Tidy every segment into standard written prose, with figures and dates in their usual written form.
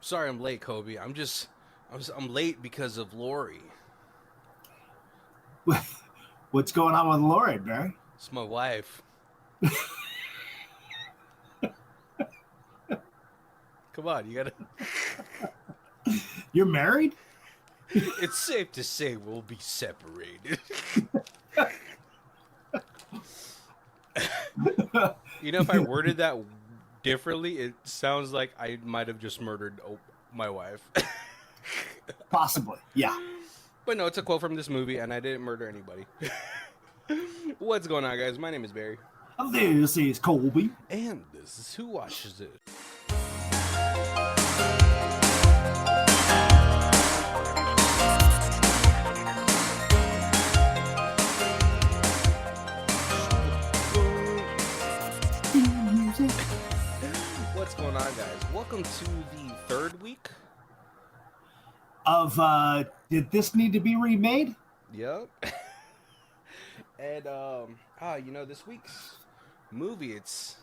Sorry I'm late, Kobe. I'm late because of Lori. What's going on with Lori, Barry? It's my wife. Come on, you gotta. You're married? It's safe to say we'll be separated. If I worded that differently, it sounds like I might have just murdered my wife. Possibly, yeah. But no, it's a quote from this movie, and I didn't murder anybody. What's going on, guys? My name is Barry. This is Colby. And this is Who Watches It. What's going on, guys? Welcome to the third week of did this need to be remade? Yep. And this week's movie, it's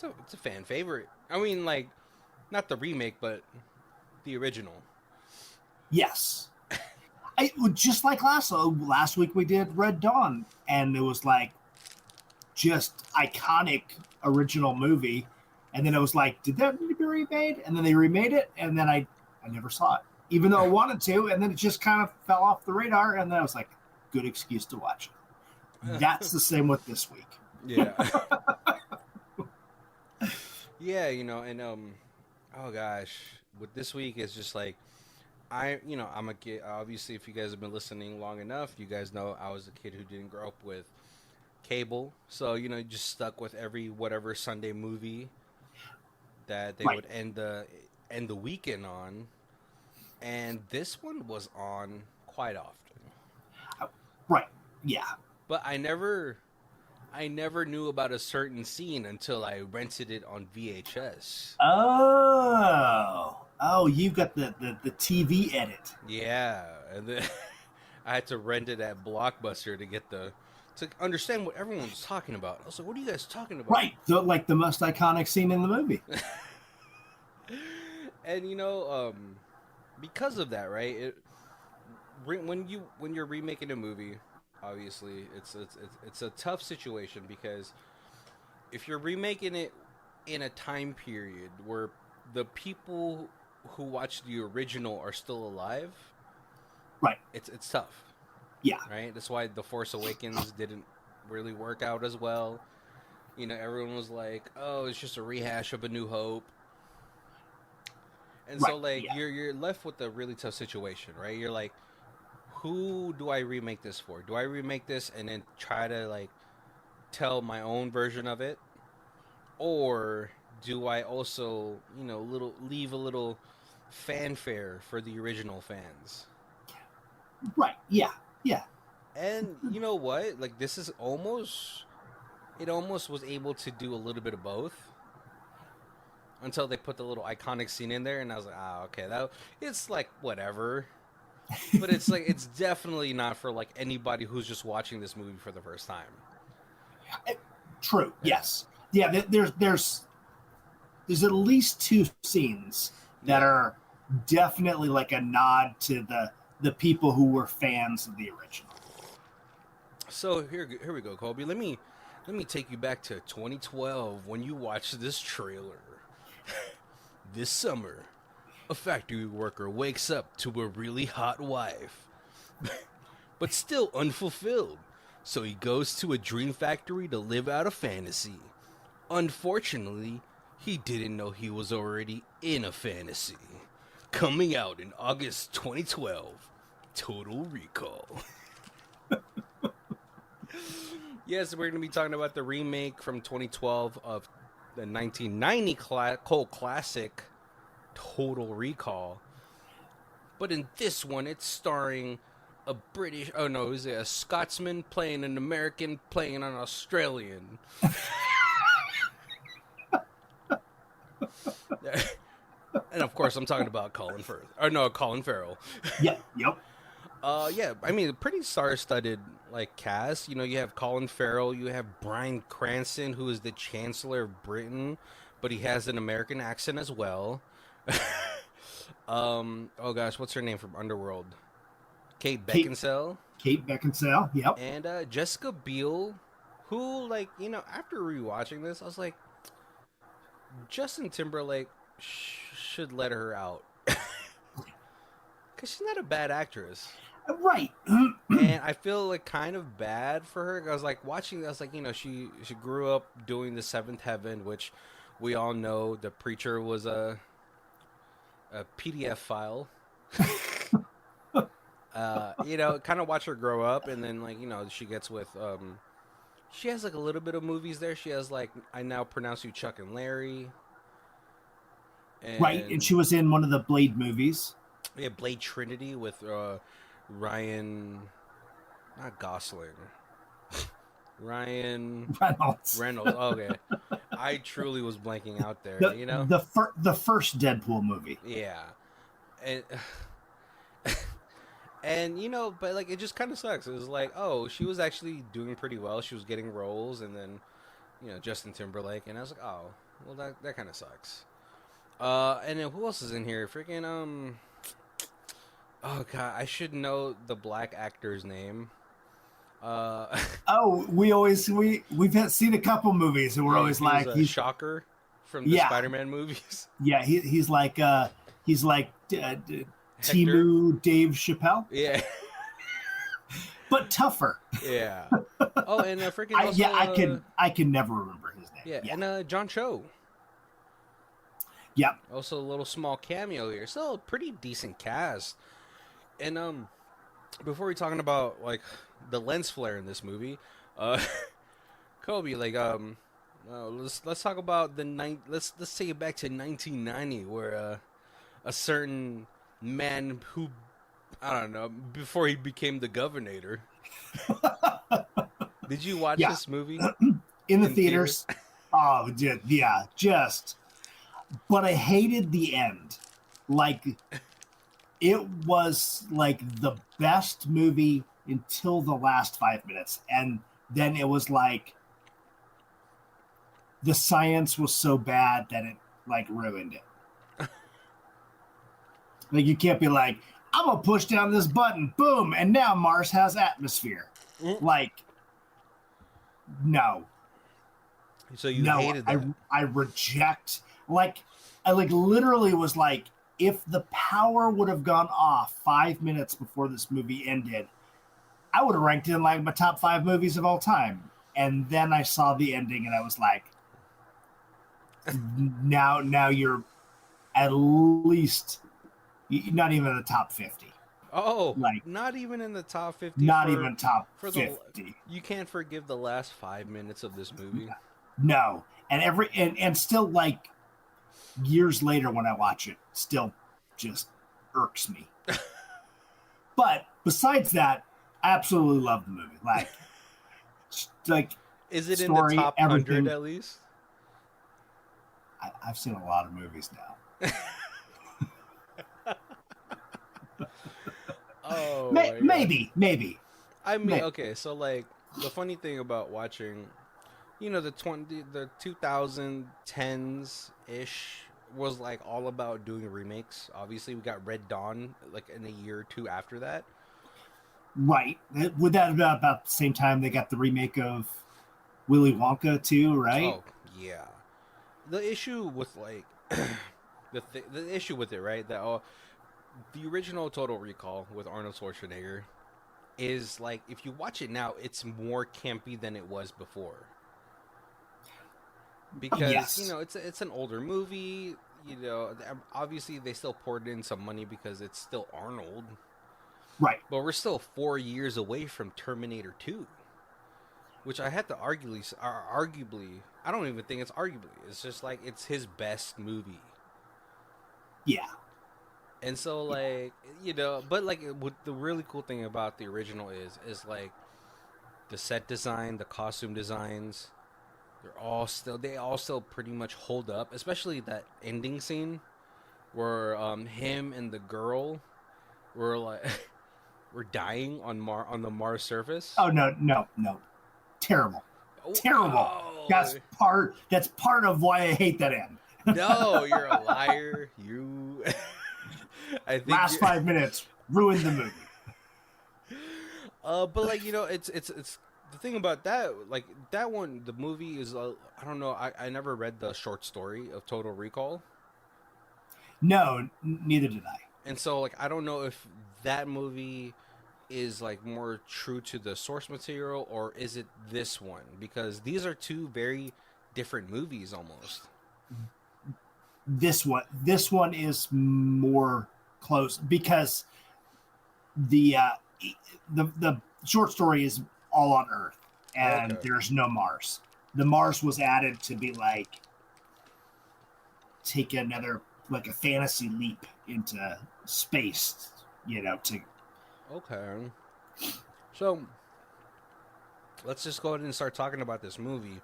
a fan favorite. I mean, like, not the remake, but the original. Yes. Just like last week we did Red Dawn, and it was like just iconic original movie, and then it was like, did that need to be remade? And then they remade it, and then I never saw it, even though I wanted to, and then it just kind of fell off the radar, and then I was like, good excuse to watch it. That's the same with this week. Yeah. Yeah, and oh gosh, with this week it's just like I'm a kid. Obviously, if you guys have been listening long enough, you guys know I was a kid who didn't grow up with cable, so just stuck with every whatever Sunday movie that they would end the weekend on, and this one was on quite often. Right. Yeah. But I never knew about a certain scene until I rented it on VHS. Oh, you got the TV edit. Yeah, and then I had to rent it at Blockbuster to understand what everyone was talking about. I was like, "What are you guys talking about?" Right, like the most iconic scene in the movie. And because of that, right? When you're remaking a movie, obviously it's a tough situation, because if you're remaking it in a time period where the people who watched the original are still alive, right, it's tough. Yeah. Right? That's why The Force Awakens didn't really work out as well. Everyone was like, "Oh, it's just a rehash of A New Hope." And right, so, like, yeah. you're left with a really tough situation, right? You're like, who do I remake this for? Do I remake this and then try to, like, tell my own version of it? Or do I also, leave a little fanfare for the original fans? Right, yeah. And you know what? Like, it almost was able to do a little bit of both, until they put the little iconic scene in there, and I was like, okay, it's like whatever. But it's like, it's definitely not for like anybody who's just watching this movie for the first time. True. Yes. Yeah. There's at least two scenes that are definitely like a nod to the people who were fans of the original. So here we go, Colby. Let me take you back to 2012 when you watched this trailer. This summer, a factory worker wakes up to a really hot wife, but still unfulfilled. So he goes to a dream factory to live out a fantasy. Unfortunately, he didn't know he was already in a fantasy. Coming out in August 2012, Total Recall. Yes, we're going to be talking about the remake from 2012 of the 1990 cult classic Total Recall. But in this one, it's starring a Scotsman playing an American playing an Australian. And of course, I'm talking about Colin Farrell. Yep. Yeah, I mean, a pretty star-studded like cast. You have Colin Farrell, you have Bryan Cranston, who is the Chancellor of Britain, but he has an American accent as well. Oh gosh, what's her name from Underworld? Kate Kate Beckinsale Kate Beckinsale. Yep. and Jessica Biel, who like after rewatching this, I was like, Justin Timberlake should let her out because she's not a bad actress. Right. And I feel like kind of bad for her. I was like watching. I was like, she grew up doing the Seventh Heaven, which we all know the preacher was a PDF file. Kind of watch her grow up, and then like she gets with she has like a little bit of movies there. She has like I Now Pronounce You Chuck and Larry, Right. And and she was in one of the Blade movies. yeah, Blade Trinity with Ryan, not Gosling, Ryan Reynolds. Reynolds. Oh, okay, I truly was blanking out there. The first Deadpool movie. Yeah, and and but like it just kind of sucks. It was like, oh, she was actually doing pretty well. She was getting roles, and then Justin Timberlake, and I was like, oh, well that kind of sucks. And then who else is in here? Freaking oh god, I should know the black actor's name. Uh, Oh, we've seen a couple movies, and we're yeah, always he was like, a Shocker from the yeah, Spider-Man movies. yeah. He's like Hector. Timu Dave Chappelle, Yeah, but tougher. yeah. Oh, and freaking also, I can never remember his name. yeah, Yeah. and John Cho. Yep. Also a little small cameo here. So pretty decent cast. And before we talking about like the lens flare in this movie, uh Kobe, like let's talk about let's take it back to 1990 where a certain man who I don't know, before he became the governor. Did you watch Yeah. this movie In the in theaters. Oh, yeah, just. But I hated the end. Like, it was like the best movie until the last 5 minutes, and then it was like the science was so bad that it like ruined it. Like you can't be like, I'm gonna push down this button, boom, and now Mars has atmosphere. Like, no, So you no, hated that. I reject. Like, I like literally was like, if the power would have gone off 5 minutes before this movie ended, I would have ranked it in like my top 5 movies of all time. And then I saw the ending, and I was like, now you're at least not even in the top 50. Oh, Like, not even in the top 50. not even top for 50. You can't forgive the last 5 minutes of this movie. No, and still like years later when I watch it, still just irks me. But besides that, I absolutely love the movie. Like Is it story, in the top everything. 100 at least? I've seen a lot of movies now. Oh, maybe. I mean, Maybe. okay, so like the funny thing about watching, the 2010s ish was like all about doing remakes. Obviously, we got Red Dawn like in a year or two after that. Right. Would that have been about the same time they got the remake of Willy Wonka too, right? Oh yeah, the issue with like the issue with it, right? That the original Total Recall with Arnold Schwarzenegger is like if you watch it now, it's more campy than it was before. Because Yes. it's an older movie. Obviously they still poured in some money because it's still Arnold, Right. but we're still 4 years away from Terminator 2, which I had to arguably. I don't even think it's arguably. It's just like it's his best movie. Yeah. And so like but like what the really cool thing about the original is like the set design, the costume designs, they all still pretty much hold up, especially that ending scene where him and the girl were like were dying on the Mars surface. Oh no. Terrible. Terrible. Oh, That's part of why I hate that end. no, you're a liar. You I think. Last 5 minutes ruined the movie. But like it's the thing about that. Like that one, the movie is. I don't know. I never read the short story of Total Recall, No, neither did I. and so like I don't know if that movie is like more true to the source material or is it this one, because these are two very different movies almost. This one is more close because the uh, the short story is all on Earth and Okay. there's no Mars. The Mars was added to be like take another like a fantasy leap into space, to Okay. So let's just go ahead and start talking about this movie.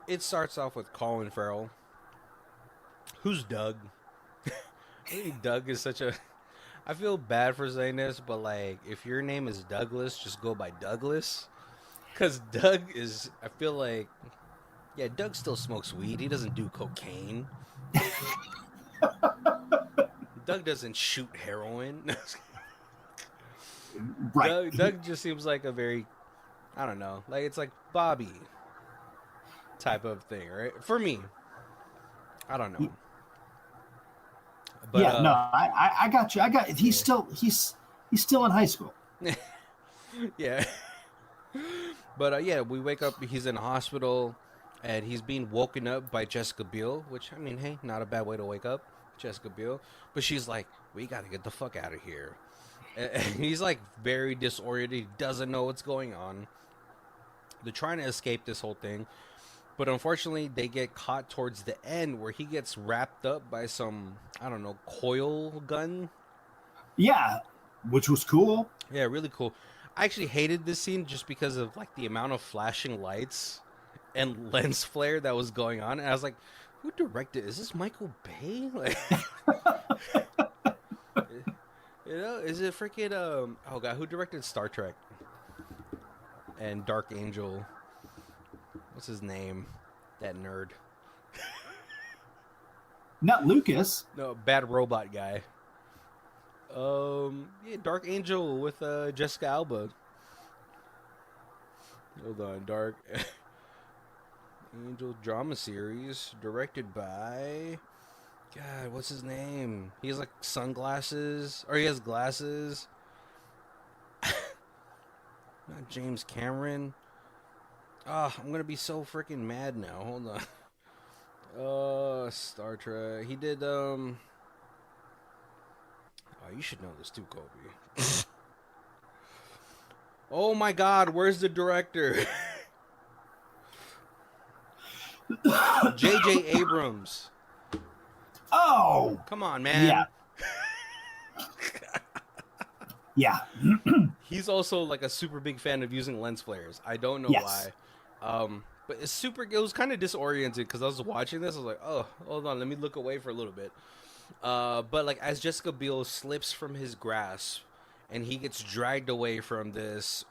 It starts off with Colin Farrell. Who's Doug? I think Doug is such a. I feel bad for saying this, but like, if your name is Douglas, just go by Douglas. Because Doug is. I feel like. Yeah, Doug still smokes weed. He doesn't do cocaine. Doug doesn't shoot heroin. right. Doug just seems like a very. I don't know. Like, it's like Bobby type of thing, right? For me. I don't know. But, Yeah, no, I got you. He's still in high school. yeah. But yeah, we wake up. He's in a hospital, and he's being woken up by Jessica Biel. Which, I mean, hey, not a bad way to wake up, Jessica Biel. But she's like, "We got to get the fuck out of here." And he's like very disoriented. He doesn't know what's going on. They're trying to escape this whole thing, but unfortunately, they get caught towards the end where he gets wrapped up by some, I don't know, coil gun. Yeah, which was cool. Yeah, really cool. I actually hated this scene just because of like the amount of flashing lights and lens flare that was going on. And I was like, who directed? Is this Michael Bay? Like, is it freaking oh god, who directed Star Trek and Dark Angel? What's his name? That nerd. Not Lucas. No, bad robot guy. Yeah, Dark Angel with Jessica Alba. Hold on, Dark Angel drama series directed by God, what's his name? He has like sunglasses, or he has glasses. Not James Cameron. Ah, I'm gonna be so freaking mad now. Hold on. Star Trek. He did Oh, you should know this too, Kobe. Oh my God, where's the director? J.J. Abrams. Oh, Come on, man. Yeah. He's also like a super big fan of using lens flares. I don't know Yes. why. But it's super. It was kind of disoriented because I was watching this. I was like, oh, hold on, let me look away for a little bit. But like as Jessica Biel slips from his grasp and he gets dragged away from this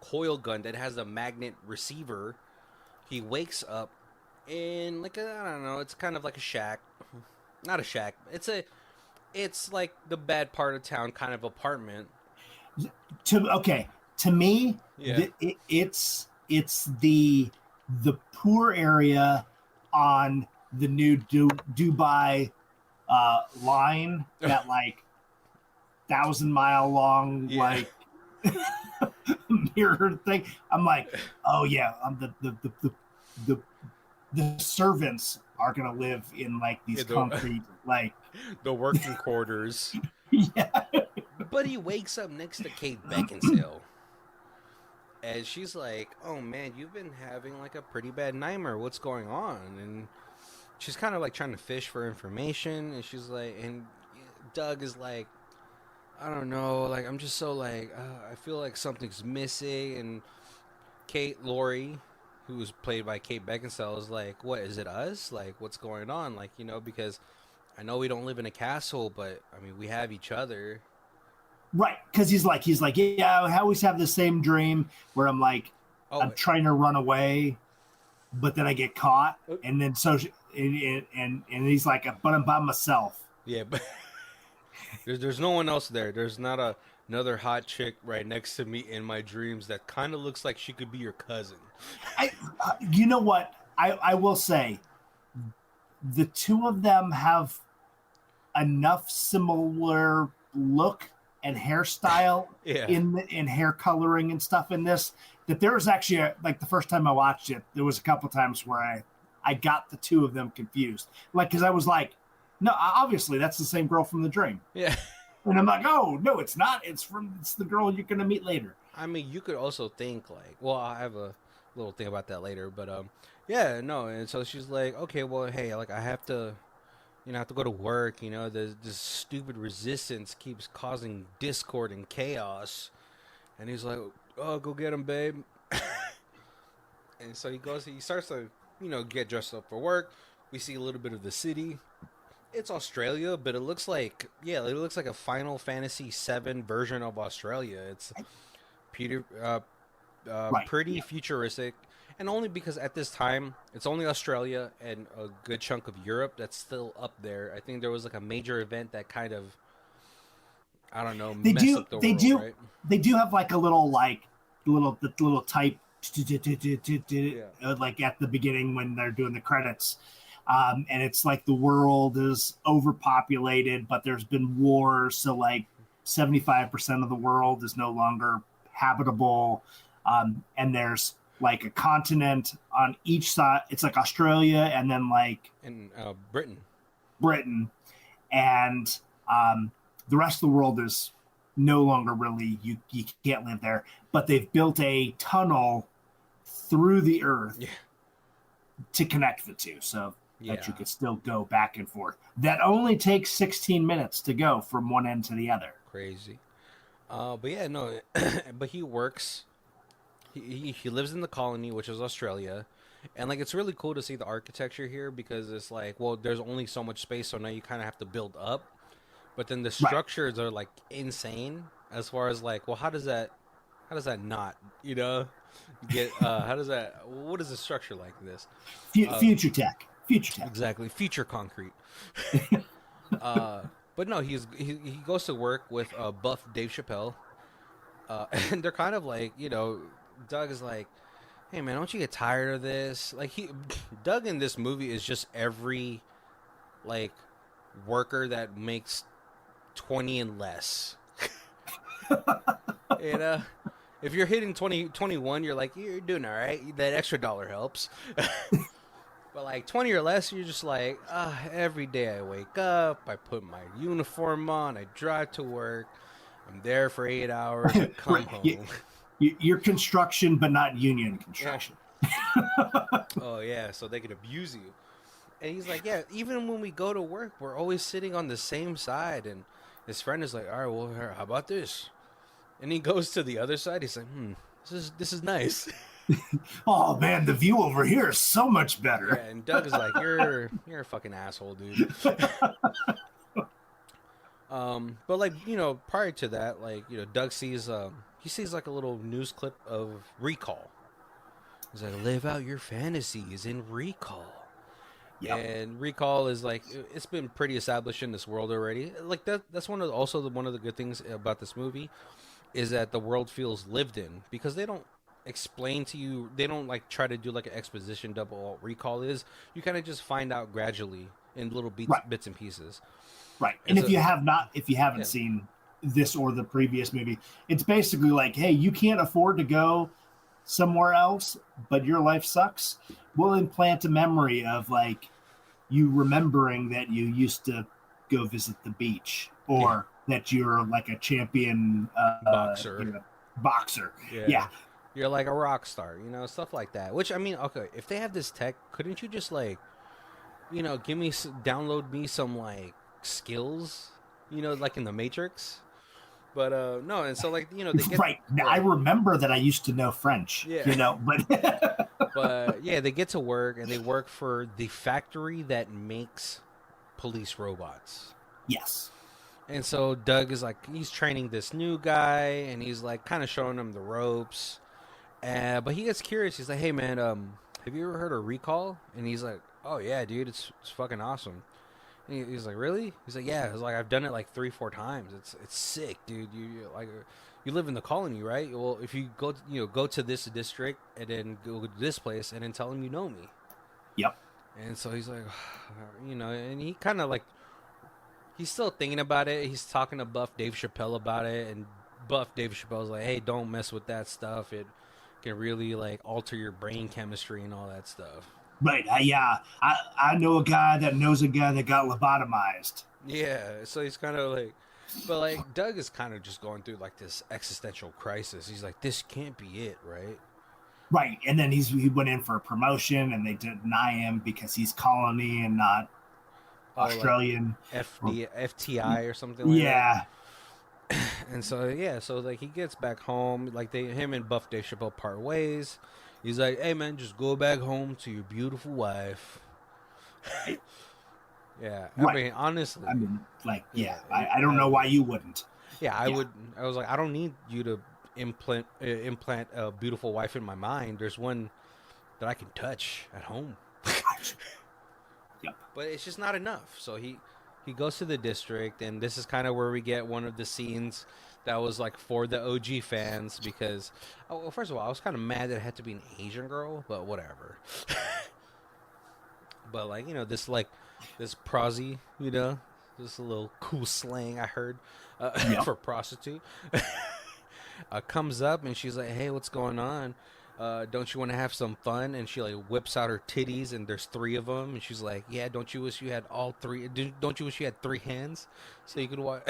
coil gun that has a magnet receiver, he wakes up in like I don't know. It's kind of like a shack. Not a shack. It's like the bad part of town kind of apartment. To me, Yeah. it's the poor area on the new Dubai line, that like 1,000-mile long Yeah. like mirror thing. I'm like, oh yeah, the servants are gonna live in like these concrete like The working quarters. yeah. But he wakes up next to Kate Beckinsale. And she's like, oh man, you've been having like a pretty bad nightmare. What's going on? And she's kind of like trying to fish for information. And she's like, and Doug is like, I don't know. Like, I'm just so like, I feel like something's missing. And Lori, who was played by Kate Beckinsale, is like, what, is it us? Like, what's going on? Like, because I know we don't live in a castle, but I mean, we have each other. Right, because he's like, yeah, I always have the same dream where I'm like, I'm trying to run away, but then I get caught, and then and he's like, but I'm by myself. Yeah, but There's no one else there. There's not another hot chick right next to me in my dreams that kind of looks like she could be your cousin. You know what? I will say the two of them have enough similar look and hairstyle Yeah, in hair coloring and stuff in this that there was actually like the first time I watched it, there was a couple times where I got the two of them confused, like because I was like, no, obviously that's the same girl from the dream, yeah. and I'm like, oh no, it's not. It's the girl you're gonna meet later. I mean, you could also think like, well, I have a little thing about that later, but yeah, no. And so she's like, okay, well, hey, like I have to, I have to go to work. This stupid resistance keeps causing discord and chaos. And he's like, oh, go get him, babe. And so he starts to, get dressed up for work. We see a little bit of the city. It's Australia, but it looks like a Final Fantasy VII version of Australia. It's Peter, Right? pretty Yeah. futuristic, and only because at this time it's only Australia and a good chunk of Europe that's still up there. I think there was like a major event that kind of, I don't know, They messed do. up the They world, do. right? They do have like a little the little type Yeah. like at the beginning when they're doing the credits. And it's like the world is overpopulated, but there's been wars, so like 75% of the world is no longer habitable. And there's like a continent on each side. It's like Australia and then like In Britain. Britain, and the rest of the world is no longer really you can't live there. But they've built a tunnel through the earth Yeah. to connect the two, so that you Yeah. could still go back and forth. That only takes 16 minutes to go from one end to the other. Crazy. But yeah, no. But he works. He lives in the colony, which is Australia, and like it's really cool to see the architecture here because it's like, well, there's only so much space, so now you kind of have to build up. But then the Right. structures are like insane as far as like, well, how does that not, get how does that what is a structure like this? Uh Future tech. Future tech. exactly, feature concrete. Uh but no, he goes to work with buff Dave Chappelle. And they're kind of like, Doug is like, "Hey man, don't you get tired of this?" Like Doug in this movie is just every like worker that makes 20 and less. You know, if you're hitting 20 21, you're like, you're doing all right. That extra dollar helps. But like 20 or less, you're just like, every day I wake up, I put my uniform on, I drive to work, I'm there for 8 hours, I come home. You're construction, but not union Yeah. construction. Oh yeah, so they could abuse you. And he's like, yeah, even when we go to work, we're always sitting on the same side. And his friend is like, all right, well, here, how about this? And he goes to the other side. He's like, this is nice. Oh man, the view over here is so much Yeah, better. and Doug is like, you're a fucking asshole, dude. But like, prior to that, like, Doug sees he sees like a little news clip of Recall. He's like, live out your fantasies in Recall. Yep. And Recall is like, it's been pretty established in this world already. Like that's one of the good things about this movie is that the world feels lived in because they don't explain to you, they don't like try to do like an exposition double what Recall is. You kind of just find out gradually in little Right. bits and pieces. Right. And And if so if you haven't yeah, seen this or the previous movie, it's basically like, hey, you can't afford to go somewhere else, but your life sucks. We'll implant a memory of like you remembering that you used to go visit the beach yeah, or that you're like a champion boxer. boxer. Yeah. Yeah. You're like a rock star, stuff like that. Which I mean, okay, if they have this tech, couldn't you just like, download me some like skills, like in the Matrix? But no, and so like, they get Right. Now, I right. remember that I used to know French, Yeah. but But yeah, they get to work and they work for the factory that makes police robots. yes. And so Doug is like, he's training this new guy and he's like kind of showing him the ropes. But he gets curious. He's like, hey man, have you ever heard of Recall? And he's like, oh yeah, dude, it's fucking awesome. And he's like, really? He's like, yeah. He's like, I've done it like 3, 4 times. It's sick, dude. You like, you live in the colony, right? Well, if you go, go to this district and then go to this place and then tell him you know me. Yep. And so he's like, and he kind of like, he's still thinking about it. He's talking to Buff Dave Chappelle about it, and Buff Dave Chappelle's like, hey, don't mess with that stuff. It can really like alter your brain chemistry and all that stuff. Right. Yeah. I know a guy that knows a guy that got lobotomized. Yeah, so he's kind of like, but like Doug is kind of just going through like this existential crisis. He's like, this can't be it, right? Right. And then he went in for a promotion and they deny him because he's colony and not Oh, like Australian. FTI or something like that. Yeah. And so yeah, so like he gets back home, like him and Buff Dave Chappelle part ways. He's like, hey man, just go back home to your beautiful wife. Yeah, I Right. mean, honestly, I mean, like, yeah, I don't know why you wouldn't. yeah, I Yeah. would. I was like, I don't need you to implant a beautiful wife in my mind. There's one that I can touch at home, Yep. but it's just not enough. So he goes to the district, and this is kind of where we get one of the scenes that was like for the OG fans because, oh, well, first of all, I was kind of mad that it had to be an Asian girl, but whatever. But like this prosy, this little cool slang I heard Yep. for prostitute comes up and she's like, "Hey, what's going on? Don't you want to have some fun?" And she like whips out her titties and there's 3 of them and she's like, "Yeah, don't you wish you had all 3? Don't you wish you had 3 hands so you could watch?"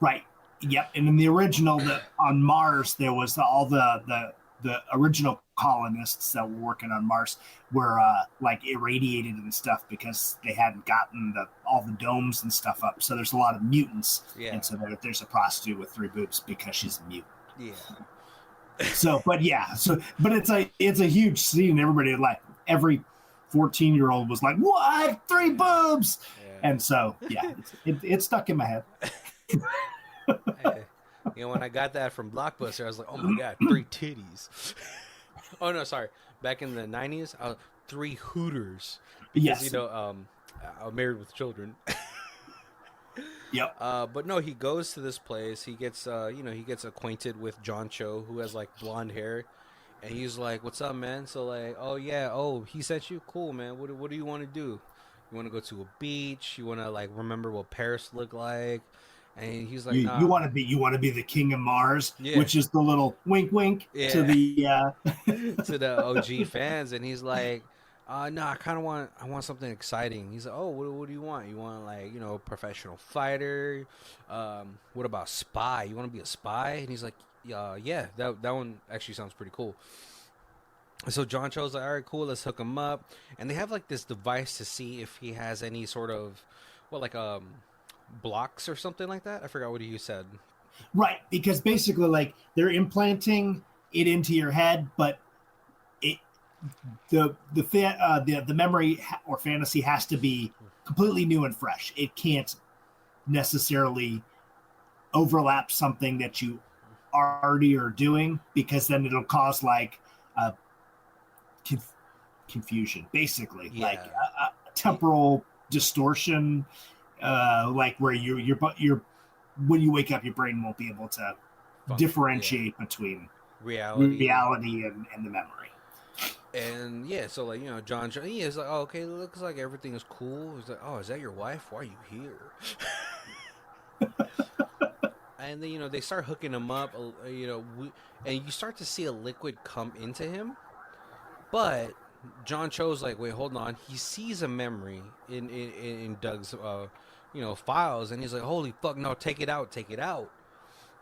Right. Yep. And in the original, on Mars, there was all the original colonists that were working on Mars were like irradiated and stuff because they hadn't gotten all the domes and stuff up. So there's a lot of mutants, Yeah, and so there's a prostitute with 3 boobs because she's a mutant. yeah, So, but it's a huge scene. Everybody like every 14-year-old was like, "What? 3 boobs?" yeah. And so yeah, it stuck in my head. Hey, when I got that from Blockbuster, I was like, "Oh my god, 3 titties!" Oh no, sorry. Back in the '90s, 3 Hooters because Yes. I'm married with children. Yep. But no, he goes to this place. He gets he gets acquainted with John Cho, who has like blonde hair, and he's like, "What's up, man?" So like, "Oh yeah, oh he sent you, cool, man. What do you want to do? You want to go to a beach? You want to like remember what Paris looked like?" And he's like, You "Nah, want to be the king of Mars, yeah, which is the little wink wink to yeah." the To the OG fans, and he's like, no, I want something exciting. He's like, oh, what do you want? You want like, professional fighter? What about spy? You want to be a spy? And he's like, yeah, that one actually sounds pretty cool. So John Cho's like, all right, cool, let's hook him up, and they have like this device to see if he has any sort of, blocks or something like that. I forgot what you said. right, because basically like they're implanting it into your head, but it the memory or fantasy has to be completely new and fresh. It can't necessarily overlap something that you already are doing because then it'll cause like uh, conf- confusion, basically, like Yeah, temporal distortion, like where you're when you wake up, your brain won't be able to function. Yeah, differentiate between reality. reality and the memory. And yeah, so like John, he is like, oh, okay, looks like everything is cool. He's like, oh, is that your wife? Why are you here? And then they start hooking him up, and you start to see a liquid come into him. But John Cho's like, wait, hold on. He sees a memory in Doug's files, and he's like, holy fuck, no, take it out,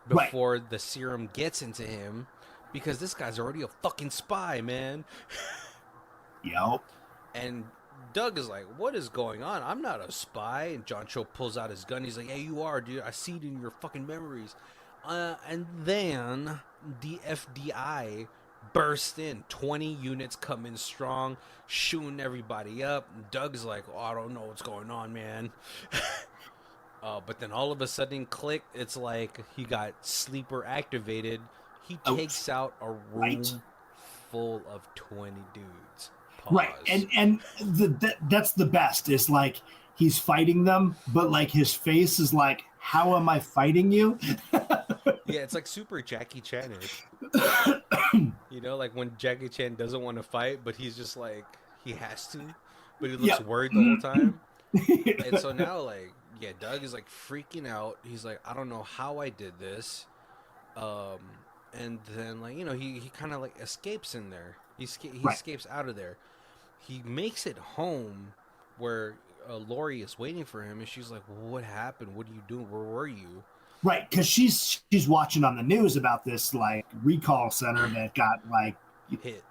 Right. before the serum gets into him, because this guy's already a fucking spy, man. Yep. And Doug is like, what is going on? I'm not a spy. And John Cho pulls out his gun. He's like, hey, you are, dude. I see it in your fucking memories. And then the FDI burst in. 20 units come in strong, shooting everybody up. And Doug's like, oh, I don't know what's going on, man. But then all of a sudden, click, it's like he got sleeper activated. He takes out a room full of 20 dudes. Pause. Right. And that's the best is like he's fighting them, but like his face is like, how am I fighting you? Yeah, it's like super Jackie Chan-ish. You know, like when Jackie Chan doesn't want to fight, but he's just like he has to, but he looks Yep. worried the whole time. And so now, like, yeah, Doug is like freaking out. He's like, I don't know how I did this. Um, and then like he kind of like escapes in there. He Right. escapes out of there. He makes it home where Lori is waiting for him, and she's like, "What happened? What are you doing? Where were you?" Right, because she's watching on the news about this like recall center that got like Hit.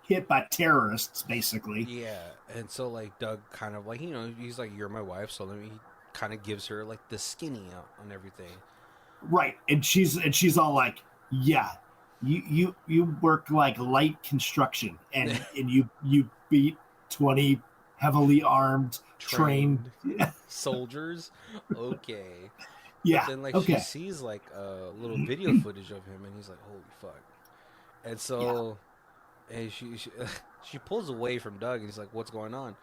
hit by terrorists, basically. Yeah, and so like Doug kind of like he's like, "You're my wife," so then he kind of gives her like the skinny out on everything. Right, and she's all like, "Yeah, you work like light construction, and you beat 20 heavily armed trained." Trained soldiers, okay. But Yeah, then like she okay, sees like a little video footage of him, and he's like, "Holy fuck!" And yeah, so and she she pulls away from Doug, and he's like, "What's going on?"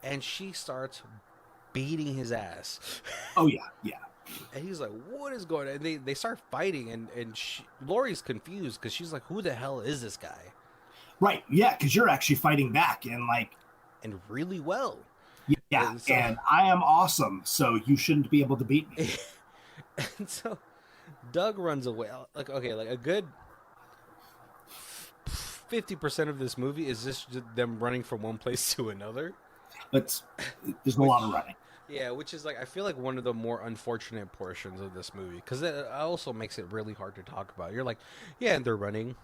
And she starts beating his ass. oh yeah, yeah, And he's like, "What is going on?" And they start fighting, and Lori's confused because she's like, "Who the hell is this guy?" right, yeah, because you're actually fighting back, and like, And really well. yeah, And so and I am awesome, so you shouldn't be able to beat me. and so Doug runs away. Like okay, like a good 50% of this movie is just them running from one place to another, But there's a lot of which running. yeah, which is like I feel like one of the more unfortunate portions of this movie because it also makes it really hard to talk about. You're like, yeah, they're running,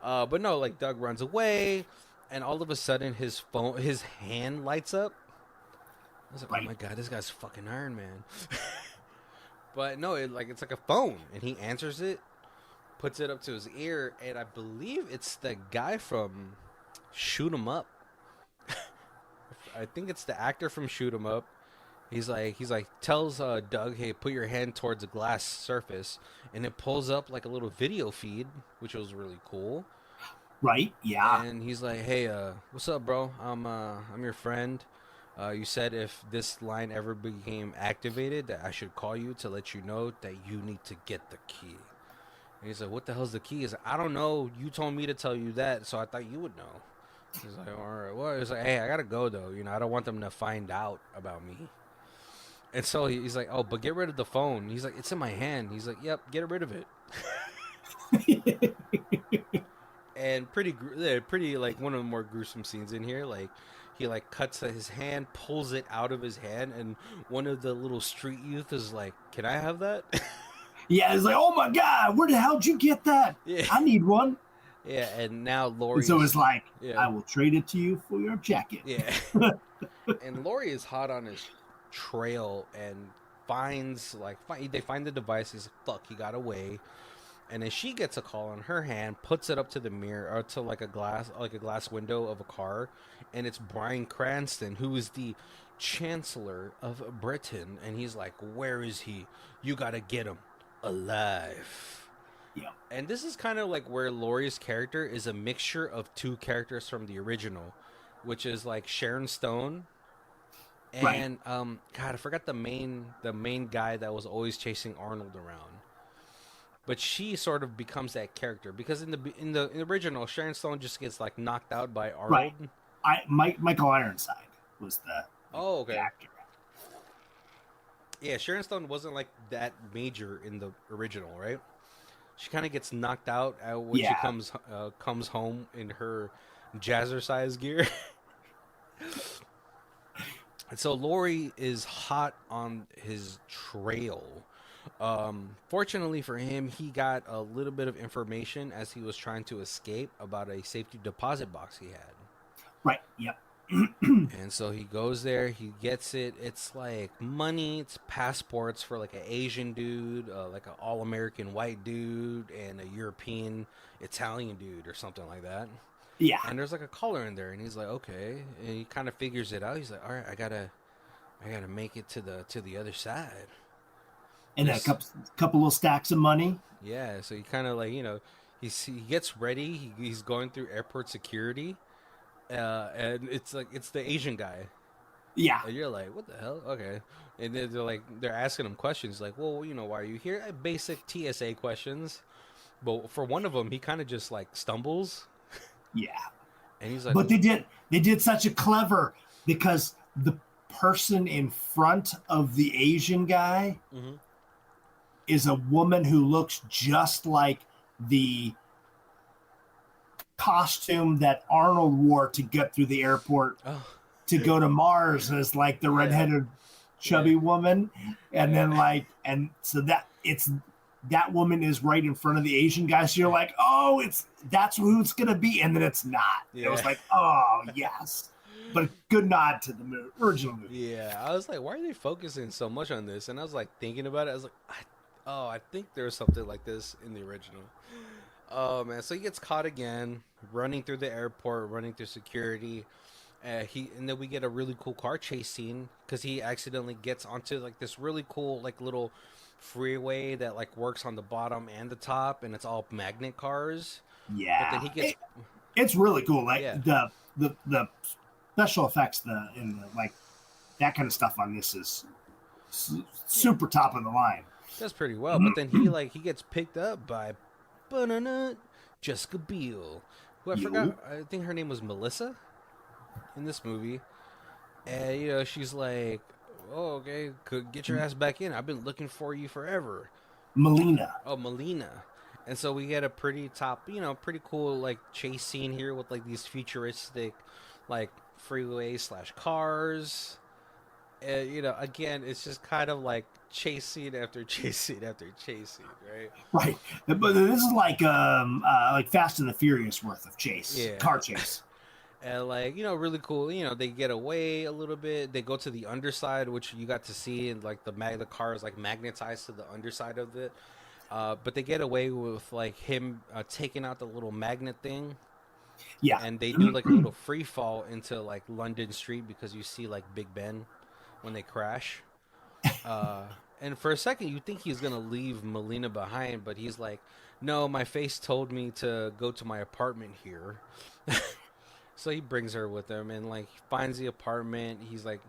but no, like Doug runs away, and all of a sudden his hand lights up. I was like, oh Right. my god, this guy's fucking Iron Man. But no, it's like a phone, and he answers it, puts it up to his ear, and I believe it's the guy from Shoot 'Em Up. I think it's the actor from Shoot 'Em Up. He's like tells Doug, "Hey, put your hand towards a glass surface," and it pulls up like a little video feed, which was really cool. Right. Yeah. And he's like, "Hey, what's up, bro? I'm your friend. You said if this line ever became activated, that I should call you to let you know that you need to get the key." And he's like, "What the hell's the key?" He's like, "I don't know. You told me to tell you that, so I thought you would know." He's like, "All right." Well, he's like, "Hey, I gotta go though. I don't want them to find out about me." And so he's like, "Oh, but get rid of the phone." He's like, "It's in my hand." He's like, "Yep, get rid of it." And pretty like one of the more gruesome scenes in here. Like he like cuts his hand, pulls it out of his hand, and one of the little street youth is like, "Can I have that?" Yeah. It's like, oh my god, where the hell did you get that? Yeah, I need one. yeah. And now And so Lori's it's like, yeah, I will trade it to you for your jacket. yeah. And Lori is hot on his trail and finds they find the device. He's like, "Fuck, he got away." And then she gets a call on her hand, puts it up to the mirror or to like a glass window of a car, and it's Bryan Cranston, who is the Chancellor of Britain, and he's like, "Where is he? You gotta get him alive." Yeah. And this is kind of like where Laurie's character is a mixture of two characters from the original, which is like Sharon Stone Right. and God, I forgot the main guy that was always chasing Arnold around. But she sort of becomes that character because in the original, Sharon Stone just gets like knocked out by Right. Arnold. Michael Ironside was Oh, the okay. actor. Yeah, Sharon Stone wasn't like that major in the original, right? She kind of gets knocked out when she Yeah. comes home in her jazzercise gear. And so Laurie is hot on his trail. Fortunately for him, he got a little bit of information as he was trying to escape about a safety deposit box he had. Right. Yep. And so he goes there, he gets it. It's like money, it's passports for like an Asian dude, like an all American white dude, and a European Italian dude, or something like that. Yeah. And there's like a caller in there, and he's like, okay, and he kind of figures it out. He's like, all right, I gotta make it to the other side. And a There's couple little stacks of money. yeah, so he kind of like he gets ready. He's going through airport security, and it's like it's the Asian guy. Yeah, And you're like, what the hell? Okay. And then they're asking him questions like, well, why are you here? Basic TSA questions. But for one of them, he kind of just like stumbles, yeah. and he's like, But they did such a clever, because the person in front of the Asian guy mm-hmm. is a woman who looks just like the costume that Arnold wore to get through the airport Oh, to go to Mars, as like the yeah, redheaded yeah, chubby woman. And yeah, then and so that woman is right in front of the Asian guy. So you're like, oh, that's who it's gonna be, and then it's not. It yeah. was like, oh yes. But a good nod to the original movie. Yeah, I was like, why are they focusing so much on this? And I was like thinking about it. I was like, oh, I think there's something like this in the original. Oh man, so he gets caught again, running through the airport, running through security. And then we get a really cool car chase scene because he accidentally gets onto like this really cool like little freeway that like works on the bottom and the top, and it's all magnet cars. But then Yeah, he gets, it's really cool. Like yeah, the special effects, like that kind of stuff on this is yeah, super top of the line. does pretty well. But then he gets picked up by banana Jessica Biel, who I forgot. You, I think her name was Melissa in this movie. And she's like, "Oh, okay, could get your ass back in. I've been looking for you forever." Melina. Oh, Melina. And so we get a pretty pretty cool like chase scene here with like these futuristic like freeway slash cars. And again, it's just kind of like chase scene after chase scene after chase scene, right? Right, but this is like Fast and the Furious worth of chase, Yeah. car chase. And like, really cool, they get away a little bit. They go to the underside, which you got to see, and like the car is like magnetized to the underside of it. But they get away with like him taking out the little magnet thing, Yeah, and they do like a little free fall into like London Street because you see like Big Ben when they crash. Uh, and for a second, you think he's gonna leave Melina behind, but he's like, "No, my face told me to go to my apartment here." So he brings her with him, and like he finds the apartment. He's like,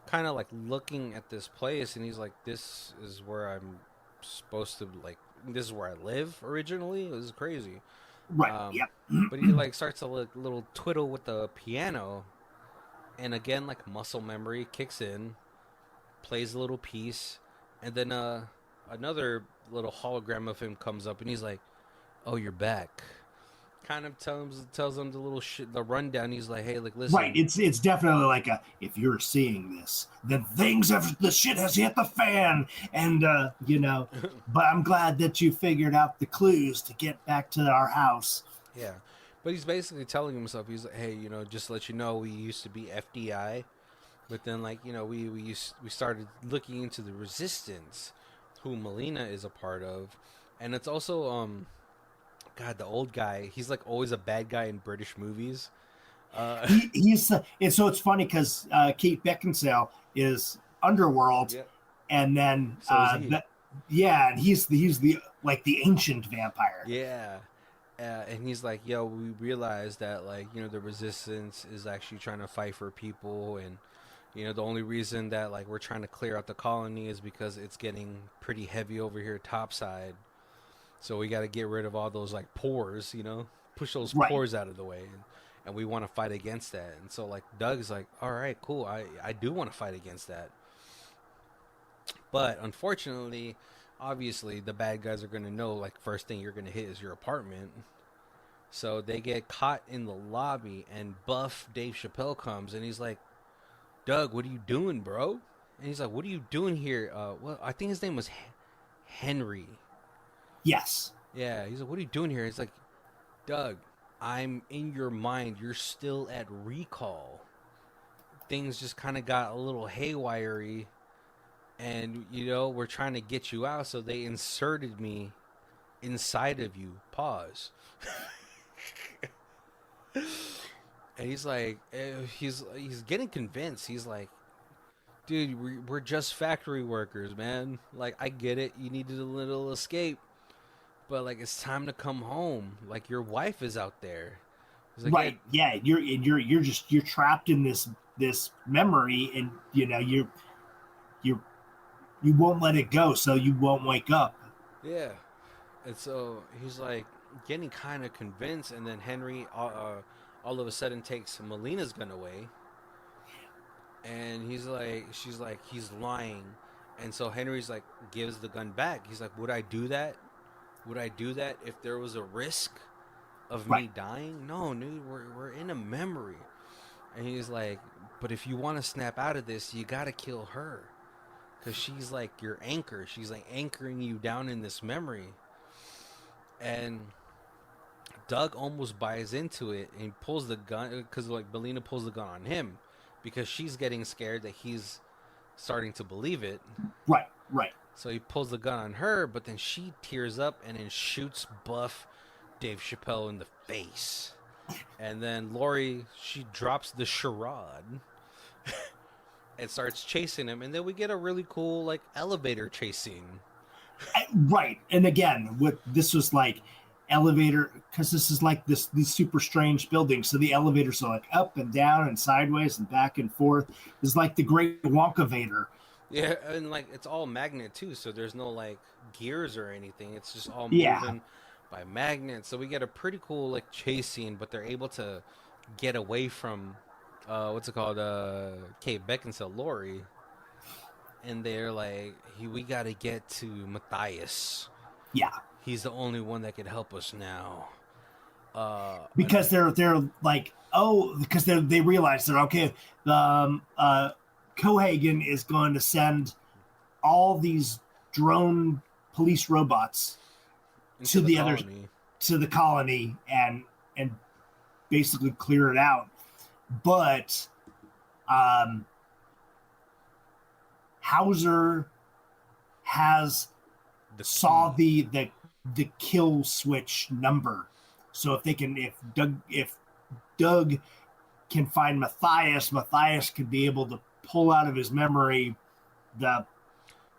kind of like looking at this place, and he's like, "This is where I'm supposed to like. This is where I live originally." It was crazy. right. Um, Yep. but he like starts a little twiddle with the piano, and again like muscle memory kicks in, plays a little piece, and then another little hologram of him comes up, and he's like, "Oh, you're back." Kind of tells him the little shit, the rundown. He's like, "Hey, like Right. listen." It's definitely like if you're seeing this, then the shit has hit the fan, and But I'm glad that you figured out the clues to get back to our house. Yeah, but he's basically telling himself, he's like, "Hey, just to let you know, we used to be FDI, but then like we started looking into the resistance, who Melina is a part of, and it's also God, the old guy. He's like always a bad guy in British movies. Uh, He's and so it's funny because Kate Beckinsale is Underworld, yeah. and then So is he. yeah, and he's the like the ancient vampire. Yeah. And he's like, yo, we realize that like the resistance is actually trying to fight for people, and the only reason that like we're trying to clear out the colony is because it's getting pretty heavy over here topside. So we got to get rid of all those like pores, push those Right. pores out of the way, and we want to fight against that. And so like Doug's like, all right, cool, I do want to fight against that, but unfortunately, obviously the bad guys are gonna know like first thing you're gonna hit is your apartment. So they get caught in the lobby, and buff Dave Chappelle comes, and he's like, Doug, what are you doing, bro? And he's like, what are you doing here? Well, I think his name was Henry. Yes. Yeah, he's like, what are you doing here? He's like, Doug, I'm in your mind. You're still at recall. Things just kind of got a little haywire, and we're trying to get you out, so they inserted me inside of you. Pause. And he's like, he's getting convinced. He's like, dude, we're just factory workers, man. Like, I get it. You needed a little escape, but like, it's time to come home. Like, your wife is out there. He's like, yeah, Right. Yeah. You're trapped in this memory, and you you won't let it go, so you won't wake up. Yeah. And so he's like getting kind of convinced, and then Henry all of a sudden takes Melina's gun away, and she's like, he's lying, and so Henry's like gives the gun back. He's like, would I do that? Would I do that if there was a risk of Right, me dying? No, dude, we're in a memory. And he's like, but if you want to snap out of this, you gotta kill her, cause she's like your anchor. She's like anchoring you down in this memory. And Doug almost buys into it and pulls the gun because like Belina pulls the gun on him because she's getting scared that he's starting to believe it. right, right. So he pulls the gun on her, but then she tears up and then shoots Buff Dave Chappelle in the face. And then Lori, she drops the charade and starts chasing him. And then we get a really cool like elevator chase scene. Right. And again, with this was like elevator, because this is like these super strange buildings. So the elevators are like up and down and sideways and back and forth. It's like the Great Wonka Vader. Yeah, and like it's all magnet too, so there's no like gears or anything. It's just all Yeah, moving by magnets. So we get a pretty cool like chase scene, but they're able to get away from what's it called? Kate Beckinsale, Lori, and they're like, we got to get to Matthias. yeah. He's the only one that can help us now. Because they're like, oh, because they realize that okay, Cohagen is going to send all these drone police robots into to the the other colony. to the colony and basically clear it out. But Hauser has The saw key. the kill switch number. So if Doug can find Matthias could be able to pull out of his memory the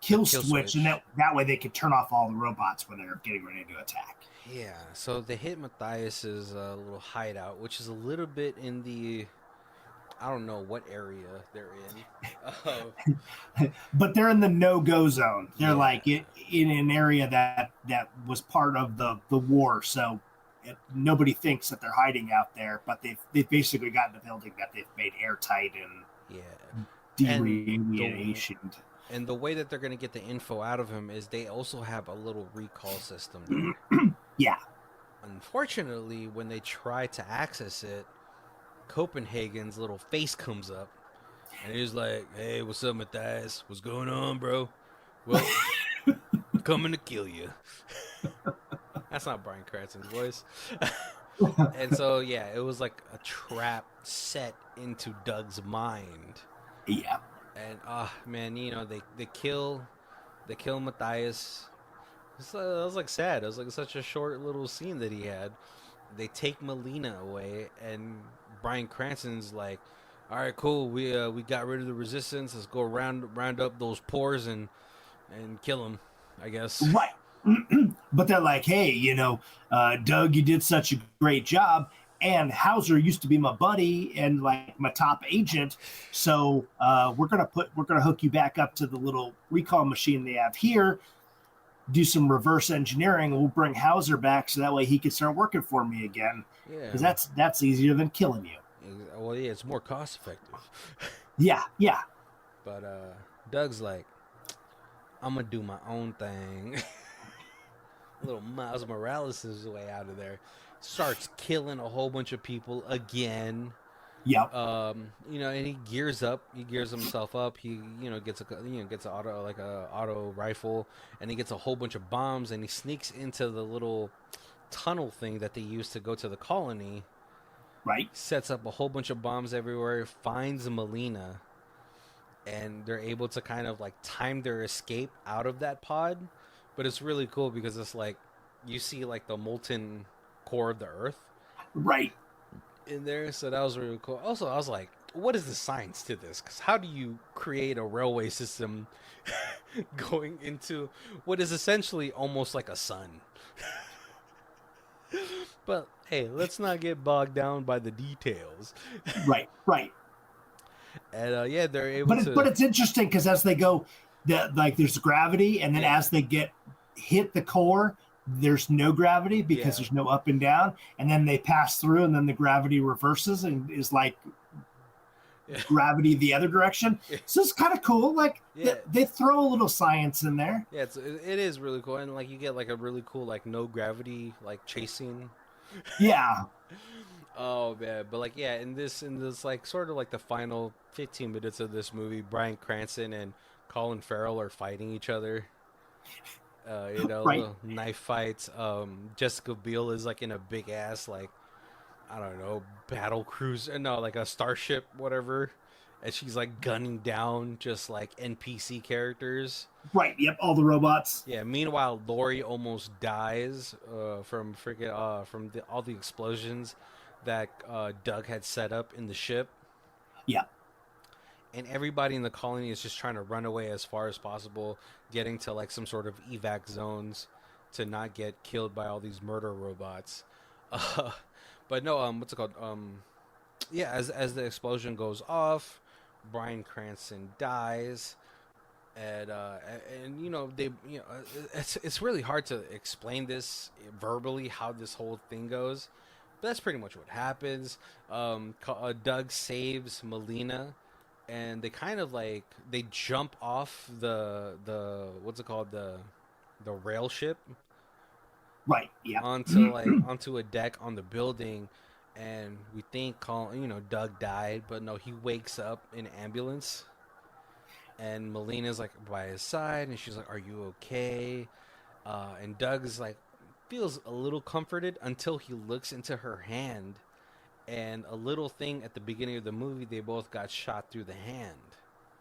kill switch, and that way they could turn off all the robots when they're getting ready to attack. Yeah, so they hit Matthias's little hideout, which is a little bit in the I don't know what area they're in. But they're in the no-go zone. They're Yeah, like in an area that was part of the war, so nobody thinks that they're hiding out there. But they've basically gotten a building that they've made airtight and yeah, de-radiationed. and the way that they're gonna get the info out of him is they also have a little recall system there. Yeah, Unfortunately, when they try to access it, Copenhagen's little face comes up, and he's like, "Hey, what's up, Matthias? What's going on, bro? Well, coming to kill you." That's not Bryan Cranston's voice. And so, yeah, it was like a trap set into Doug's mind. yeah, And man, they kill Matthias. It was like sad. It was like such a short little scene that he had. They take Melina away, and Bryan Cranston's like, "All right, cool. We got rid of the resistance. Let's go round up those pores and kill them, I guess." right. But they're like, hey, Doug, you did such a great job. And Hauser used to be my buddy and like my top agent, so we're gonna hook you back up to the little recall machine they have here. Do some reverse engineering. We'll bring Hauser back so that way he can start working for me again. Yeah. Because that's easier than killing you. Well, yeah, it's more cost effective. Yeah, yeah, But Doug's like, "I'm gonna do my own thing." Little Miles Morales is way out of there. Starts killing a whole bunch of people again. yep, And he gears up. He gears himself up. He, gets gets an auto rifle, and he gets a whole bunch of bombs, and he sneaks into the little tunnel thing that they use to go to the colony. right, Sets up a whole bunch of bombs everywhere. Finds Melina, and they're able to kind of like time their escape out of that pod. But it's really cool because it's like you see like the molten core of the earth right. in there. So that was really cool. Also, I was like, what is the science to this? Because how do you create a railway system going into what is essentially almost like a sun? But hey, let's not get bogged down by the details. Right, right. And yeah, they're able But to. it's interesting because as they go, like there's gravity, and then Yeah, as they get hit the core, there's no gravity because yeah, there's no up and down, and then they pass through, and then the gravity reverses and is like yeah, gravity the other direction. yeah. So it's kind of cool. Like Yeah, they throw a little science in there. yeah, it is really cool, and like you get like a really cool like no gravity like chasing. Yeah, Oh man, but like yeah, in this like sort of like the final 15 minutes of this movie, Bryan Cranston and Colin Farrell are fighting each other. right. Little knife fights. Jessica Biel is like in a big ass like I don't know battle cruiser, no, like a starship, whatever, and she's like gunning down just like NPC characters. Right. Yep. All the robots. Yeah. Meanwhile, Lori almost dies from freaking all the explosions that Doug had set up in the ship, Yeah. and everybody in the colony is just trying to run away as far as possible, getting to like some sort of evac zones to not get killed by all these murder robots. Uh, but no, what's it called? Yeah, as the explosion goes off, Bryan Cranston dies, and they it's really hard to explain this verbally how this whole thing goes, but that's pretty much what happens. Doug saves Melina, and they kind of like they jump off the what's it called, the rail ship Right. Yeah. onto a deck on the building, and we think Doug died, but no, he wakes up in an ambulance, and Melina's like by his side, and she's like, "Are you okay?" And Doug's like feels a little comforted until he looks into her hand, and a little thing at the beginning of the movie, they both got shot through the hand.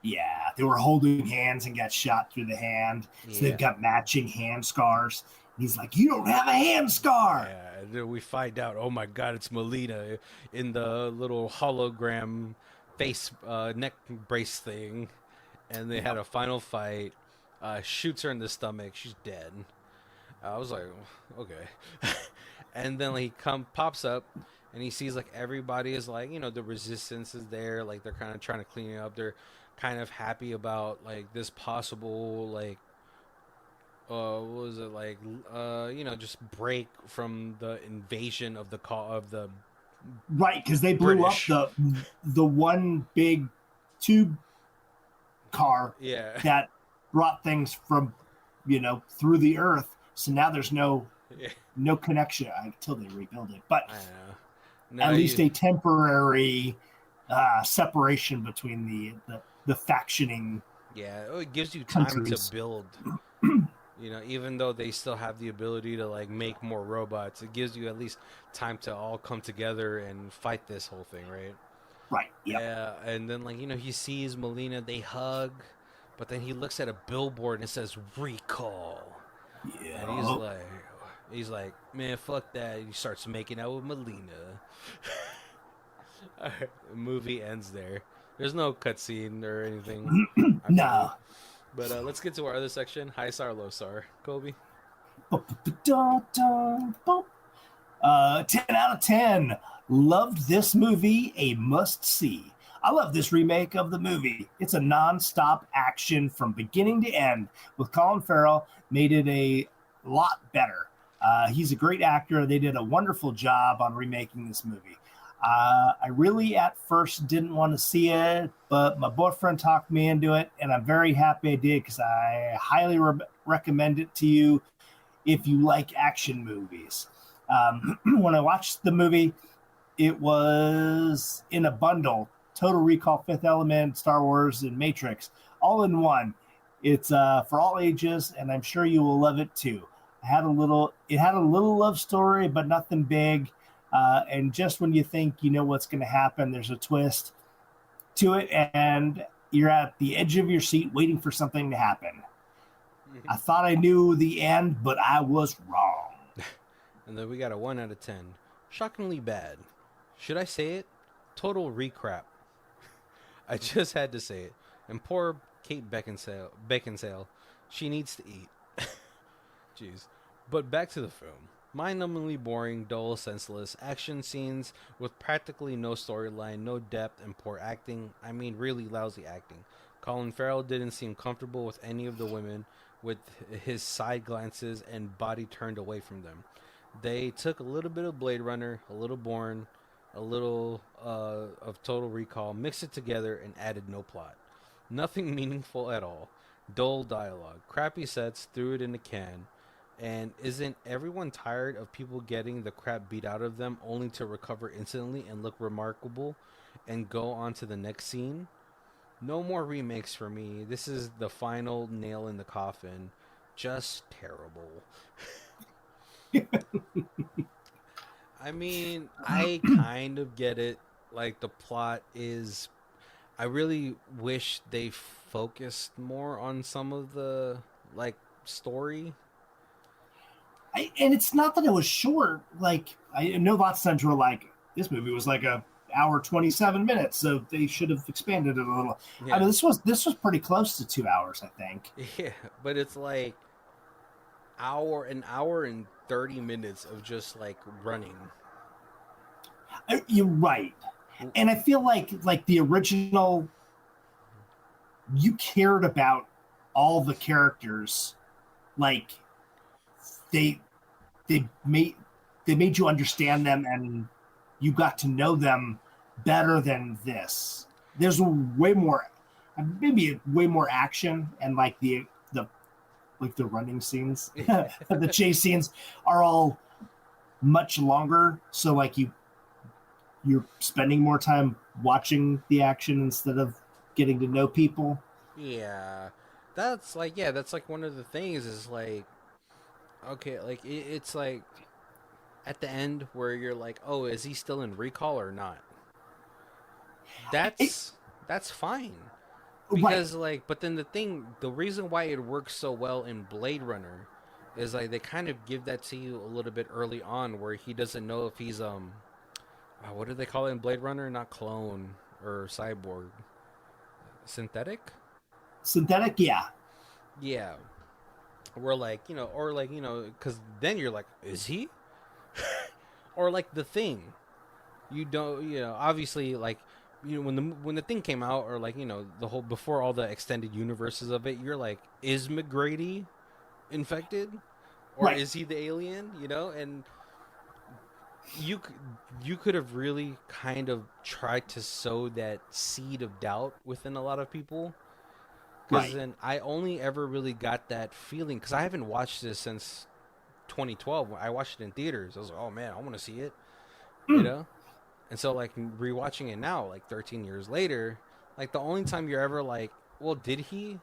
Yeah. They were holding hands and got shot through the hand, so they've Yeah. got matching hand scars. And he's like, "You don't have a hand scar." Yeah, and then we find out, oh my God, it's Melina in the little hologram face neck brace thing, and they had Yep. a final fight. Shoots her in the stomach, she's dead. I was like, okay. And then like, he pops up, and he sees like everybody is like, the resistance is there, like they're kind of trying to clean it up. They're kind of happy about like this possible like what was it like just break from the invasion of the Right, because they blew up British. the one big tube car Yeah. that brought things from through the earth. So now there's Yeah, no connection until they rebuild it. But I know. at No, least you. a temporary separation between the factioning Yeah, it gives you time to countries. build. Even though they still have the ability to like make more robots, it gives you at least time to all come together and fight this whole thing, right? Right. Yep. Yeah, and then like he sees Melina, they hug, but then he looks at a billboard and it says recall, and Yeah. he's like, man, fuck that. He starts making out with Melina. Alright, the movie ends there. There's no cutscene or anything, I believe. No. But let's get to our other section: high star, low star. Kobe. 10 out of 10. Loved this movie, a must see. I love this remake of the movie. It's a non-stop action from beginning to end with Colin Farrell, made it a lot better. He's a great actor. They did a wonderful job on remaking this movie. I really at first didn't want to see it, but my boyfriend talked me into it, and I'm very happy I did because I highly recommend it to you if you like action movies. When I watched the movie, it was in a bundle: Total Recall, Fifth Element, Star Wars, and Matrix, all in one. It's for all ages, and I'm sure you will love it too. It had a little love story, but nothing big. And just when you think you know what's going to happen, there's a twist to it, and you're at the edge of your seat waiting for something to happen. I thought I knew the end, but I was wrong. And then we got a 1 out of 10. Shockingly bad. Should I say it? Total recrap. I just had to say it. And poor Kate Beckinsale. She needs to eat. Jeez. But back to the film. Mind-numbingly boring, dull, senseless action scenes with practically no storyline, no depth, and poor acting. I mean, really lousy acting. Colin Farrell didn't seem comfortable with any of the women, with his side glances and body turned away from them. They took a little bit of Blade Runner, a little Bourne, a little of Total Recall, mixed it together, and added no plot. Nothing meaningful at all. Dull dialogue, crappy sets, threw it in a can. And isn't everyone tired of people getting the crap beat out of them only to recover instantly and look remarkable and go on to the next scene? No more remakes for me. This is the final nail in the coffin. Just terrible. I mean, I kind of get it. Like, the plot is. I really wish they focused more on some of the, like, story. And it's not that it was short. Like I know lots of times we're like, this movie was like a hour 27 minutes, so they should have expanded it a little. I Yeah. mean, this was pretty close to 2 hours, I think. Yeah. But it's like an hour and 30 minutes of just, like, running. You're right, and I feel like the original, you cared about all the characters, like they they made they made you understand them and you got to know them better than this. There's way more, maybe way more action and like the like the running scenes, the chase scenes are all much longer. So like you're spending more time watching the action instead of getting to know people. Yeah. That's like one of the things is like, okay, like it's like at the end where you're like, "Oh, is he still in recall or not?" It, That's fine. right. Because, like, but then the reason why it works so well in Blade Runner is like they kind of give that to you a little bit early on where he doesn't know if he's what do they call it in Blade Runner? Not clone or cyborg. Synthetic? Synthetic, yeah. Yeah. We're like, or like, cuz then you're like, is he? Or like the thing. You don't, obviously, like, when the thing came out, or like, the whole before all the extended universes of it, you're like, is McGrady infected, or Right. is he the alien? And you c- you could have really kind of tried to sow that seed of doubt within a lot of people, because Right. then I only ever really got that feeling because I haven't watched this since 2012. I watched it in theaters. I was like, oh man, I want to see it, you Mm, know. And so, like, rewatching it now, like 13 years later, like the only time you're ever like, well, did he?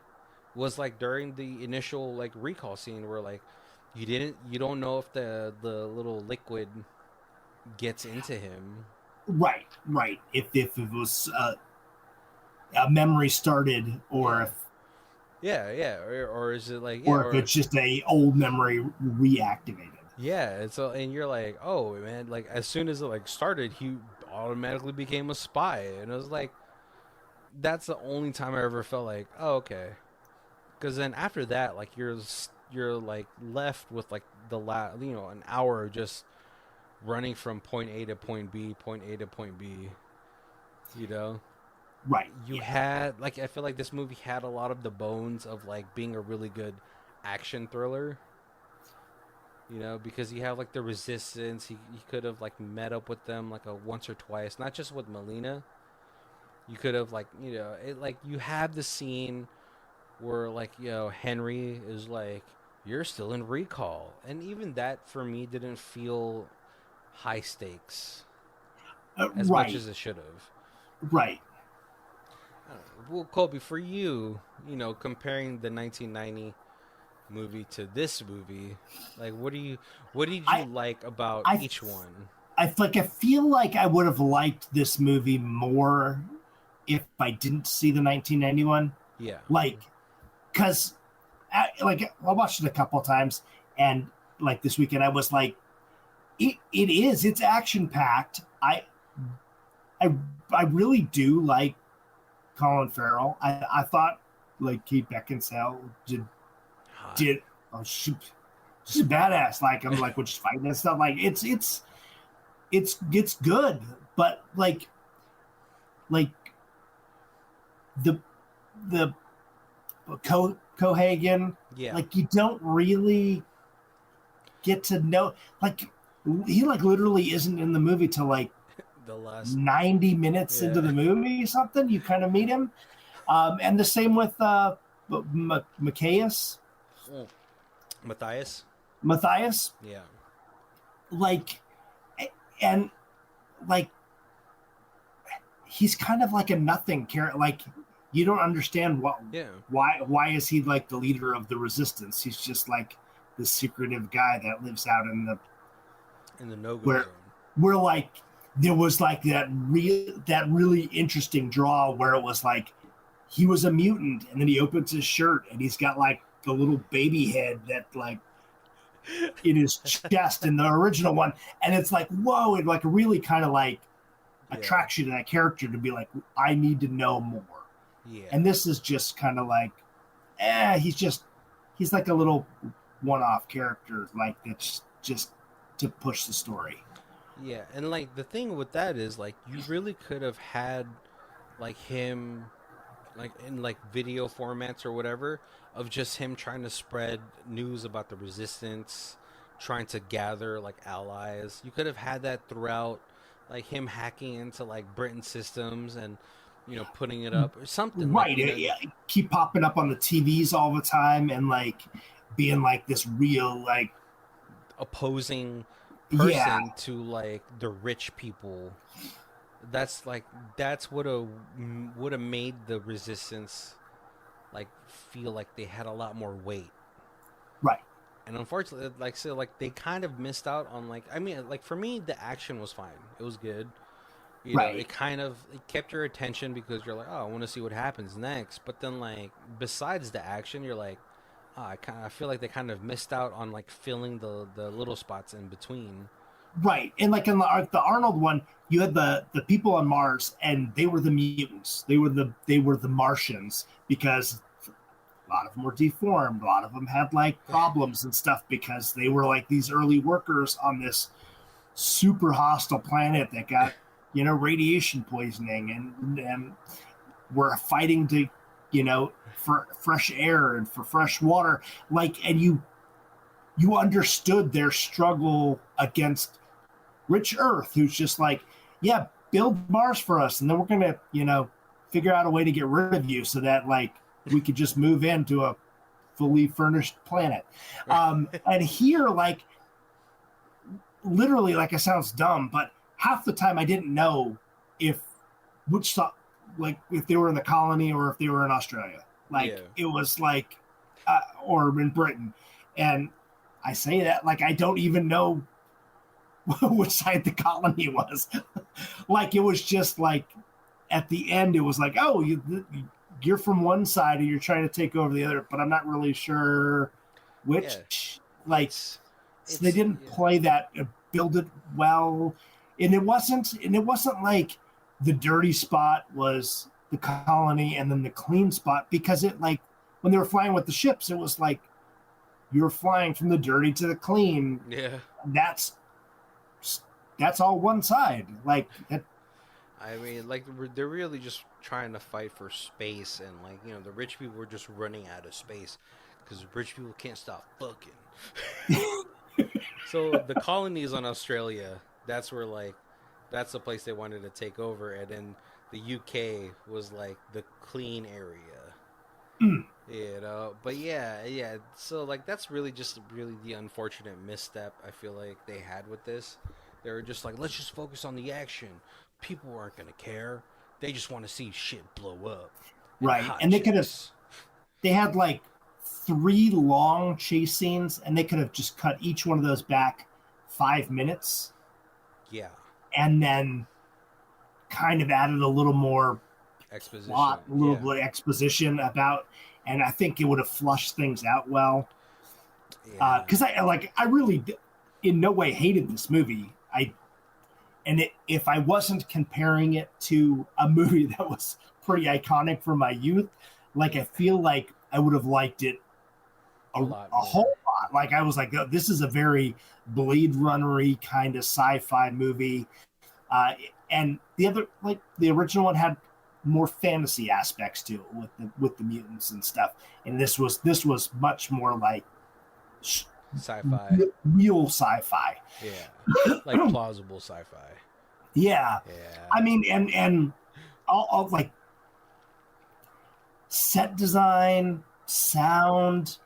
Was like during the initial like recall scene where like you don't know if the little liquid gets into him. right. Right. If it was a memory started, Yeah, yeah, or is it like, yeah, or if or it's just a old memory reactivated. yeah, and so and you're like, oh man, like as soon as it like started, he automatically became a spy, and I was like, that's the only time I ever felt like, oh okay, because then after that, like you're like left with like an hour of just running from point A to point B, point A to point B. You know, Right. you Yeah. had like I feel like this movie had a lot of the bones of like being a really good action thriller. Because you have like the resistance. He could have like met up with them like a once or twice, not just with Melina. You could have like it like you have the scene where like Henry is like, you're still in recall, and even that for me didn't feel high stakes as much Right. as it should have. Right. Well, Colby, for you, comparing the 1990 movie to this movie, like what did you I like about I each one? I feel like I would have liked this movie more if I didn't see the 1991. Yeah. Like, because like I watched it a couple of times, and like this weekend I was like, it's action packed. I I really do like Colin Farrell. I thought like Kate Beckinsale did Hot. did oh, just badass. Like I'm like, we're just fighting and stuff. Like it's good, but like the the Cohagen, Yeah. like you don't really get to know. Like he like literally isn't in the movie till like The last. 90 minutes into Yeah. the movie or something. You kind of meet him, and the same with Matthias. Mm. Matthias. Matthias, Yeah. like, and like he's kind of like a nothing character. Like you don't understand Yeah. why is he like the leader of the resistance? He's just like this secretive guy that lives out in the In the no-go where zone. where like there was like that really interesting draw where it was like he was a mutant and then he opens his shirt and he's got like the little baby head that like in his chest in the original one, and it's like whoa, it like really kind of like Yeah. attracts you to that character to be like, I need to know more. Yeah. And this is just kind of like, he's like a little one-off character, like it's just to push the story. Yeah, and like the thing with that is like you really could have had like him like in like video formats or whatever of just him trying to spread news about the resistance, trying to gather like allies. You could have had that throughout, like him hacking into like Britain systems and putting it up or something like Right. Yeah, keep popping up on the TVs all the time and like being like this real like opposing yeah, person to like the rich people. That's like that's what a would have made the resistance like feel like they had a lot more weight. right. And unfortunately, like so, like they kind of missed out on like I mean, like for me, the action was fine. It was good. Right. It kept your attention because you're like, oh, I want to see what happens next. But then like besides the action, you're like, oh, I feel like they kind of missed out on like filling the little spots in between. Right. And like in the Arnold one, you had the people on Mars and they were the mutants. They were the Martians because a lot of them were deformed. A lot of them had like problems and stuff because they were like these early workers on this super hostile planet that got radiation poisoning and were fighting to for fresh air and for fresh water, like, and you understood their struggle against rich Earth, who's just like, yeah, build Mars for us and then we're gonna figure out a way to get rid of you so that like we could just move into a fully furnished planet. And here, like, literally, like, it sounds dumb, but half the time I didn't know if like if they were in the colony or if they were in Australia. Like Yeah. it was like, or in Britain, and I say that like I don't even know which side the colony was. Like it was just like at the end, it was like, oh, you're from one side and you're trying to take over the other, but I'm not really sure Yeah. which. Like, It's so they didn't yeah. play that, build it well, and it wasn't like the dirty spot was the colony and then the clean spot, because it like when they were flying with the ships, it was like you're flying from the dirty to the clean. Yeah. That's all one side. Like that. I mean, like they're really just trying to fight for space, and like the rich people are just running out of space because rich people can't stop fucking. So the colonies on Australia, that's where like that's the place they wanted to take over, and then the UK was like the clean area. But yeah. So like that's really the unfortunate misstep I feel like they had with this. They were just like, let's just focus on the action. People aren't gonna care. They just want to see shit blow up and Right. hot And chicks. they had like 3 long chase scenes and they could have just cut each one of those back 5 minutes Yeah, and then kind of added a little more exposition. plot, a little bit of exposition about, and I think it would have flushed things out well. Yeah, Because I really in no way hated this movie. If I wasn't comparing it to a movie that was pretty iconic from my youth, like I feel like I would have liked it a lot whole more. lot like I was like, oh, this is a very Blade Runner-y kind of sci-fi movie. Uh, and the original one had more fantasy aspects to it with the mutants and stuff. And this was much more like Sci-fi. real sci-fi. Yeah. Like plausible sci-fi. Yeah, Yeah. I mean, and all like set design, sound,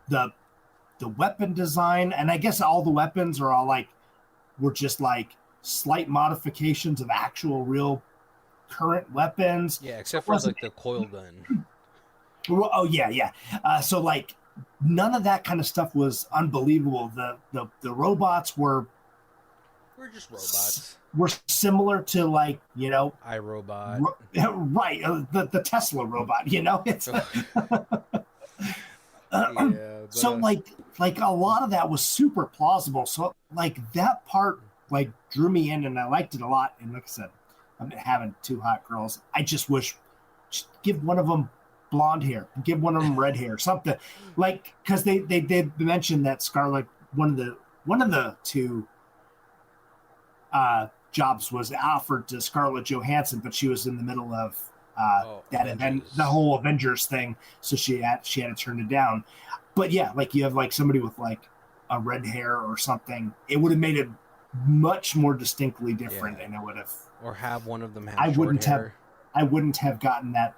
the the weapon design, and I guess all the weapons are all like were just like slight modifications of actual real current weapons. Yeah, So except it for wasn't. like the coil gun. Oh yeah, yeah. So like none of that kind of stuff was unbelievable. The robots We're just robots. were similar to like iRobot. right, the Tesla robot. It's Yeah, but so like a lot of that was super plausible. So like that part like drew me in, and I liked it a lot. And like I said, I'm having two hot girls. I just wish just give one of them blonde hair, give one of them red hair, something like because they did mention that Scarlett one of the two jobs was offered to Scarlett Johansson, but she was in the middle of that event, the Avengers. whole Avengers thing, so she had to turn it down. But yeah, like you have like somebody with like a red hair or something, it would have made it much more distinctly different, Yeah. and it would have. Or have one of them have I short wouldn't have. hair. I wouldn't have gotten that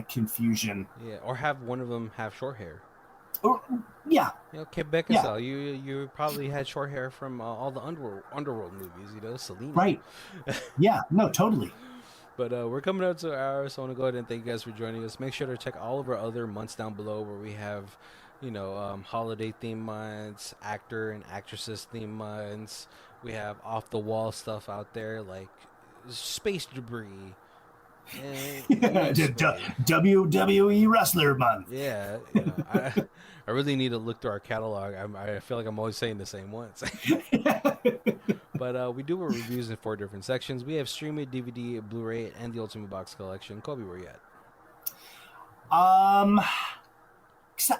confusion. Yeah, or have one of them have short hair. Or, yeah, Kate yeah, Beckinsale, you probably had short hair from all the underworld movies, Selena. right, yeah, no, totally. But we're coming up to an hour, so I want to go ahead and thank you guys for joining us. Make sure to check all of our other months down below where we have, holiday theme months, actor and actresses theme months. We have off the wall stuff out there like space debris. WWE wrestler month. Yeah, I really need to look through our catalog. I feel like I'm always saying the same ones. But we do our reviews in 4 different sections. We have stream it, DVD, Blu-ray, and the Ultimate Box Collection. Kobe, where you at? Um,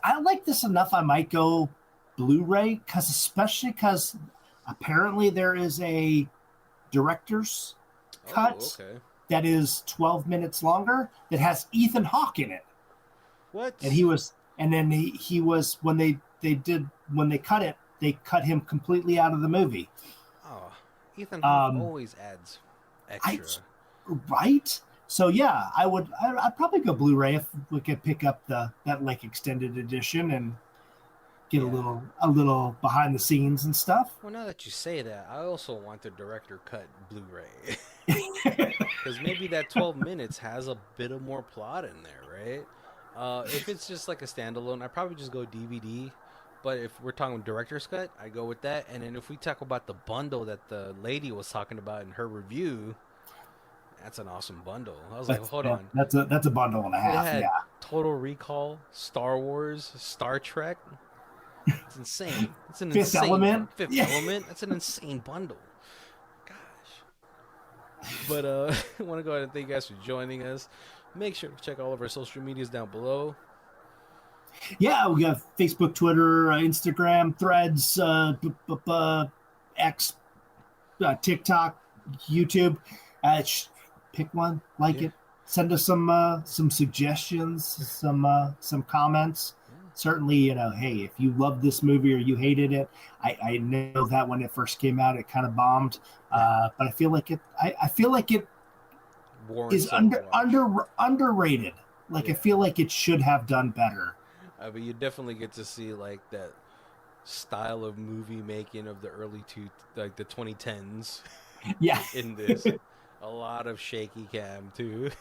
I like this enough. I might go Blu-ray especially because apparently there is a director's Oh, cut okay. that is 12 minutes longer that has Ethan Hawke in it, and What? then he was when they cut it, they cut him completely out of the movie. Oh, Ethan Hawke Um, always adds I extra. right. So yeah, I'd probably go Blu-ray if we could pick up that like extended edition and get Yeah. a little behind the scenes and stuff. Well, now that you say that, I also want the director cut Blu-ray. Because maybe that 12 minutes has a bit of more plot in there, right? If it's just like a standalone, I'd probably just go DVD. But if we're talking director's cut, I go with that. And then if we talk about the bundle that the lady was talking about in her review, that's an awesome bundle. I was like, hold on. That's a bundle and a It half. had Yeah. Total Recall, Star Wars, Star Trek. It's insane. It's an Fifth insane Element. Fifth Yeah. Element. That's an insane bundle. Gosh. But I want to go ahead and thank you guys for joining us. Make sure to check all of our social medias down below. Yeah, we got Facebook, Twitter, Instagram, Threads, X, TikTok, YouTube. Pick one, like Yeah. it. Send us some suggestions, some comments. Yeah. Certainly, hey, if you loved this movie or you hated it, I know that when it first came out, it kind of bombed. But I feel like it Warrants is a watch. underrated. Like I Yeah. feel like it should have done better. But you definitely get to see like that style of movie making of the like the 2010s Yeah, in this. A lot of shaky cam too.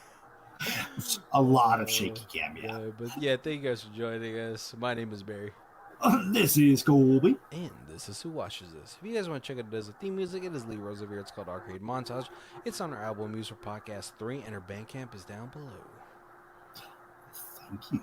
a lot of shaky cam. Yeah. But yeah, thank you guys for joining us. My name is Barry. This is Colby. And this is Who Watches This. If you guys want to check out the theme music, it is Lee Rosevere. It's called Arcade Montage. It's on our album Music Podcast 3, and our Bandcamp is down below. Thank you.